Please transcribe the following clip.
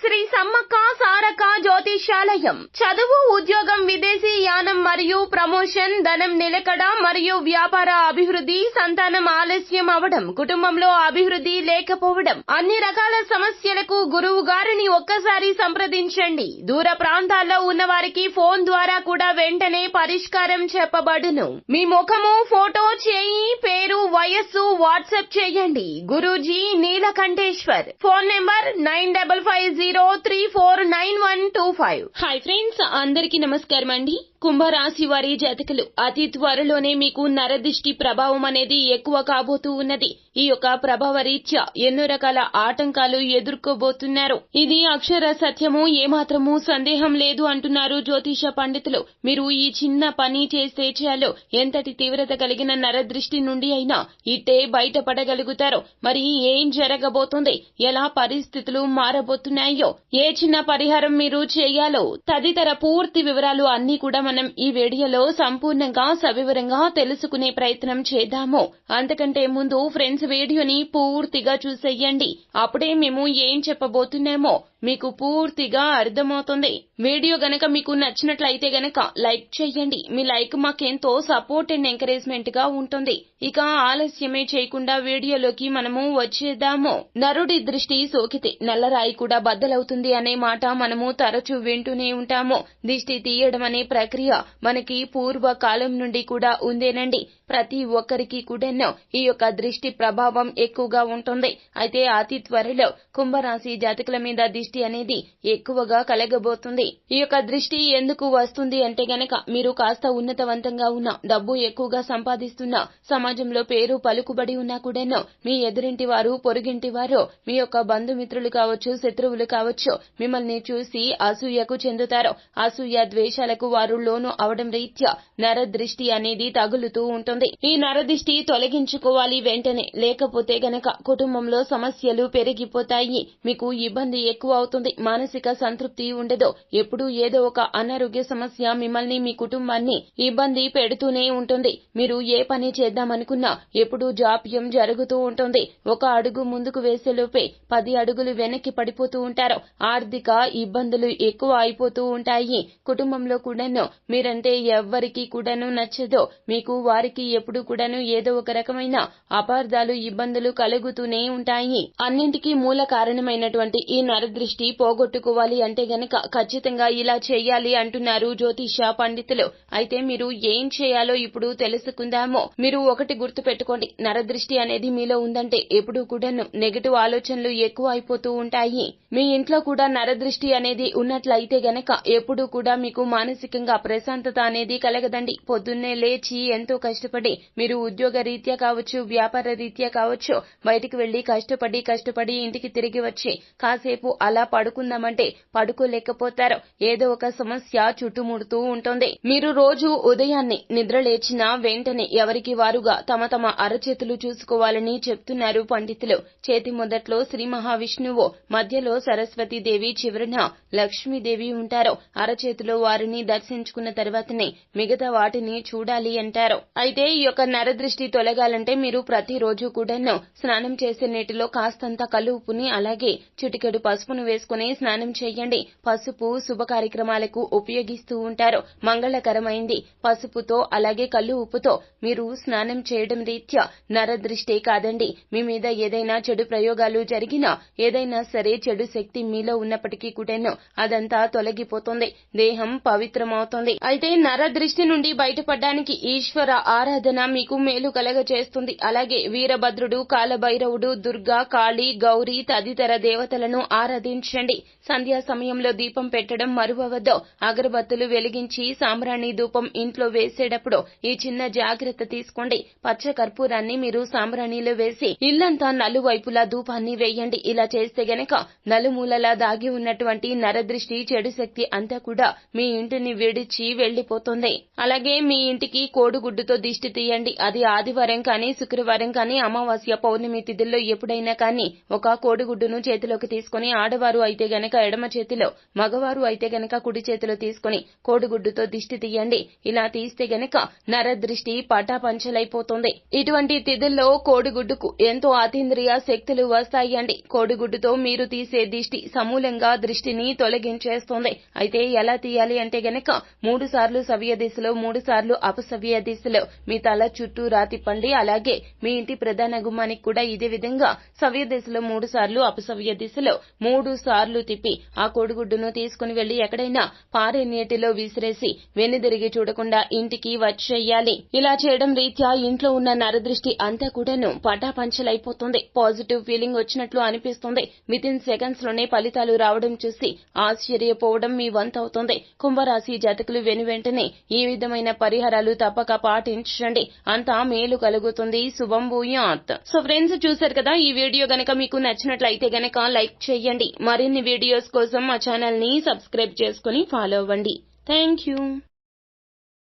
శ్రీ సమ్మక్క సారక్క జ్యోతిష్యాలయం. చదువు, ఉద్యోగం, విదేశీ యానం మరియు ప్రమోషన్, ధనం నిలకడ మరియు వ్యాపార అభివృద్ధి, సంతానం ఆలస్యం అవడం, కుటుంబంలో అభివృద్ధి లేకపోవడం, అన్ని రకాల సమస్యలకు గురువు గారిని ఒక్కసారి సంప్రదించండి. దూర ప్రాంతాల్లో ఉన్న వారికి ఫోన్ ద్వారా కూడా వెంటనే పరిష్కారం చెప్పబడును. మీ ముఖము, ఫోటో, చేయి, పేరు, వయస్సు వాట్సాప్ చేయండి. Guruji Neelakanteshwar. Phone number 9550349125. Hi friends, అందరికీ నమస్కారం అండి. కుంభరాశి వారి జాతకులు అతి త్వరలోనే మీకు నరదిష్టి ప్రభావం అనేది ఎక్కువ కాబోతూ ఉన్నది. ఈ యొక్క ప్రభావ రీత్యా ఎన్నో రకాల ఆటంకాలు ఎదుర్కోబోతున్నారు. ఇది అక్షర సత్యము, ఏమాత్రము సందేహం లేదు అంటున్నారు జ్యోతిష పండితులు. మీరు ఈ చిన్న పని చేస్తే చాలు ఎంతటి తీవ్రత కలిగిన నరదృష్టి నుండి అయినా ఇట్టే బయటపడగలుగుతారు. మరి ఏం జరగబోతుంది, ఎలా పరిస్థితులు మారబోతున్నాయో, ఏ చిన్న పరిహారం మీరు చేయాలో తదితర పూర్తి వివరాలు అన్ని కూడా మనం ఈ వీడియోలో సంపూర్ణంగా సవివరంగా తెలుసుకునే ప్రయత్నం చేద్దాము. అంతకంటే ముందు ఫ్రెండ్స్, వీడియోని పూర్తిగా చూసేయండి. అప్పుడే మేము ఏం చెప్పబోతున్నామో మీకు పూర్తిగా అర్థమవుతుంది. వీడియో గనక మీకు నచ్చినట్లయితే గనక లైక్ చేయండి. మీ లైక్ మాకెంతో సపోర్ట్ అండ్ ఎంకరేజ్మెంట్ గా ఉంటుంది. ఇక ఆలస్యమే చేయకుండా వీడియోలోకి మనము వచ్చేద్దాము. నరుడి దృష్టి సోకితే నల్లరాయి కూడా బద్దలవుతుంది అనే మాట మనము తరచూ వింటూనే ఉంటాము. దిష్టి తీయడం అనే ప్రక్రియ మనకి పూర్వకాలం నుండి కూడా ఉందేనండి. ప్రతి ఒక్కరికి కూడా ఈ యొక్క దృష్టి ప్రభావం ఎక్కువగా ఉంటుంది. అయితే అతి త్వరలో కుంభరాశి జాతకుల మీద దృష్టి అనేది ఎక్కువగా కలగబోతుంది. ఈ యొక్క దృష్టి ఎందుకు వస్తుంది అంటే గనక మీరు కాస్త ఉన్నతవంతంగా ఉన్న, డబ్బు ఎక్కువగా సంపాదిస్తున్నా, సమాజంలో పేరు పలుకుబడి ఉన్నా కూడాను మీ ఎదురింటి వారు, పొరుగింటి వారు, మీ యొక్క బంధుమిత్రులు కావచ్చు, శత్రువులు కావచ్చు, మిమ్మల్ని చూసి అసూయకు చెందుతారు. అసూయ ద్వేషాలకు వారు లోను అవడం రీత్యా నరదృష్టి అనేది తగులుతూ ఉంటుంది. ఈ నరదృష్టి తొలగించుకోవాలి వెంటనే, లేకపోతే గనక కుటుంబంలో సమస్యలు పెరిగిపోతాయి. మీకు ఇబ్బంది ఎక్కువ అవుతుంది. మానసిక సంతృప్తి ఉండదు. ఎప్పుడూ ఏదో ఒక అనారోగ్య సమస్య మిమ్మల్ని, మీ కుటుంబాన్ని ఇబ్బంది పెడుతూనే ఉంటుంది. మీరు ఏ పని చేద్దామనుకున్నా ఎప్పుడూ జాప్యం జరుగుతూ ఉంటుంది. ఒక అడుగు ముందుకు వేసేలోపే 10 అడుగులు వెనక్కి పడిపోతూ ఉంటారు. ఆర్థిక ఇబ్బందులు ఎక్కువ అయిపోతూ ఉంటాయి. కుటుంబంలో కూడాను మీరంటే ఎవ్వరికి కూడాను నచ్చదో. మీకు వారికి ఎప్పుడు కూడాను ఏదో ఒక రకమైన అపార్థాలు, ఇబ్బందులు కలుగుతూనే ఉంటాయి. అన్నింటికీ మూల కారణమైనటువంటి ఈ నరదృష్టి పోగొట్టుకోవాలి అంటే గనక ఖచ్చితంగా ఇలా చేయాలి అంటున్నారు జ్యోతిష పండితులు. అయితే మీరు ఏం చేయాలో ఇప్పుడు తెలుసుకుందాము. మీరు ఒకటి గుర్తు పెట్టుకోండి, నరదృష్టి అనేది మీలో ఉందంటే ఎప్పుడూ కూడాను నెగటివ్ ఆలోచనలు ఎక్కువ అయిపోతూ ఉంటాయి. మీ ఇంట్లో కూడా నరదృష్టి అనేది ఉన్నట్లయితే గనక ఎప్పుడూ కూడా మీకు మానసికంగా ప్రశాంతత అనేది కలగదండి. పొద్దున్నే లేచి ఎంతో కష్టపడి మీరు ఉద్యోగ రీత్యా కావచ్చు, వ్యాపార రీత్యా కావచ్చు, బయటికి వెళ్లి కష్టపడి ఇంటికి తిరిగి వచ్చి కాసేపు అలా పడుకుందామంటే పడుకోలేకపోతారు. ఏదో ఒక సమస్య చుట్టుముడుతూ ఉంటుంది. మీరు రోజు ఉదయాన్నే నిద్ర లేచిన వెంటనే ఎవరికి వారుగా తమ అరచేతులు చూసుకోవాలని చెప్తున్నారు పండితులు. చేతి మొదట్లో శ్రీ మహావిష్ణువు, మధ్యలో సరస్వతీదేవి, చివరన లక్ష్మీదేవి ఉంటారు. అరచేతిలో వారిని దర్శించుకున్న తర్వాతనే మిగతా వాటిని చూడాలి అంటారు. అయితే ఈ యొక్క నరదృష్టి తొలగాలంటే మీరు ప్రతిరోజు కూడాను స్నానం చేసే నీటిలో కాస్తంత కల్లుపుని, అలాగే చిటికెడు పసుపును వేసుకుని స్నానం చేయండి. పసుపు శుభ కార్యక్రమాలకు ఉపయోగిస్తూ ఉంటారు. మంగళకరమైంది. పసుపుతో అలాగే కల్లు ఉప్పుతో మీరు స్నానం చేయడం రీత్యా నరదృష్టే కాదండి, మీ మీద ఏదైనా చెడు ప్రయోగాలు జరిగినా, ఏదైనా సరే చెడు శక్తి మీలో ఉన్నప్పటికీ కూడాను అదంతా తొలగిపోతుంది. దేహం పవిత్రమవుతుంది. అయితే నరదృష్టి నుండి బయటపడడానికి ఈశ్వర ఆరాధన మీకు మేలు కలగ చేస్తుంది. అలాగే వీరభద్రుడు, కాలభైరవుడు, దుర్గా, కాళీ, గౌరీ తదితర దేవతలను ఆరాధించండి. సంధ్యా సమయంలో దీపం పెట్టడం మరువవద్దు. అగరబత్తులు వెలిగించి సాంబ్రాణి ధూపం ఇంట్లో వేసేటప్పుడు ఈ చిన్న జాగ్రత్త తీసుకోండి. పచ్చ కర్పూరాన్ని మీరు సాంబ్రాణిలో వేసి ఇల్లంతా నలువైపులా ధూపాన్ని వేయండి. ఇలా చేస్తే గనక నలుమూలలా దాగి ఉన్నటువంటి నరదృష్టి, చెడు శక్తి అంతా కూడా మీ ఇంటిని విడిచి వెళ్లిపోతుంది. అలాగే మీ ఇంటికి కోడిగుడ్డుతో దిష్టి దిష్టి తీయండి. అది ఆదివారం కానీ, శుక్రవారం కానీ, అమావాస్య, పౌర్ణమి తిథుల్లో ఎప్పుడైనా కానీ ఒక కోడిగుడ్డును చేతిలోకి తీసుకుని ఆడవారు అయితే గనక ఎడమ చేతిలో, మగవారు అయితే గనక కుడి చేతిలో తీసుకుని కోడిగుడ్డుతో దిష్టి తీయండి. ఇలా తీస్తే గనక నరదృష్టి పటాపంచలైపోతుంది. ఇటువంటి తిథుల్లో కోడిగుడ్డుకు ఎంతో అతీంద్రియ శక్తులు వస్తాయండి. కోడిగుడ్డుతో మీరు తీసే దిష్టి సమూలంగా దృష్టిని తొలగించేస్తుంది. అయితే ఎలా తీయాలి అంటే గనక 3 సార్లు సవ్య దిశలో, 3 సార్లు అపసవ్య దిశలో మీ తల చుట్టూ రాతిప్పండి. అలాగే మీ ఇంటి ప్రధాన గుమ్మానికి కూడా ఇదే విధంగా సవ్య దిశలో 3 సార్లు, అపసవ్య దిశలో 3 సార్లు తిప్పి ఆ కోడిగుడ్డును తీసుకుని వెళ్లి ఎక్కడైనా పారే నీటిలో విసిరేసి వెనుదిరిగి చూడకుండా ఇంటికి వచ్చేయాలి. ఇలా చేయడం రీత్యా ఇంట్లో ఉన్న నరదృష్టి అంతా కూడాను పటాపంచలైపోతుంది. పాజిటివ్ ఫీలింగ్ వచ్చినట్లు అనిపిస్తుంది. వితిన్ సెకండ్స్ లోనే ఫలితాలు రావడం చూసి ఆశ్చర్యపోవడం మీ వంతవుతుంది. కుంభరాశి జాతకులు వెంటనే ఈ విధమైన పరిహారాలు తప్పక పాటించండి. అంతా మేలు కలుగుతుంది. శుభం భూయాత్. సో ఫ్రెండ్స్, చూశారు కదా, ఈ వీడియో గనక మీకు నచ్చినట్లయితే గనక లైక్ చేయండి. మరిన్ని వీడియోస్ కోసం మా ఛానల్ ని సబ్స్క్రైబ్ చేసుకుని ఫాలో అవ్వండి. Thank you.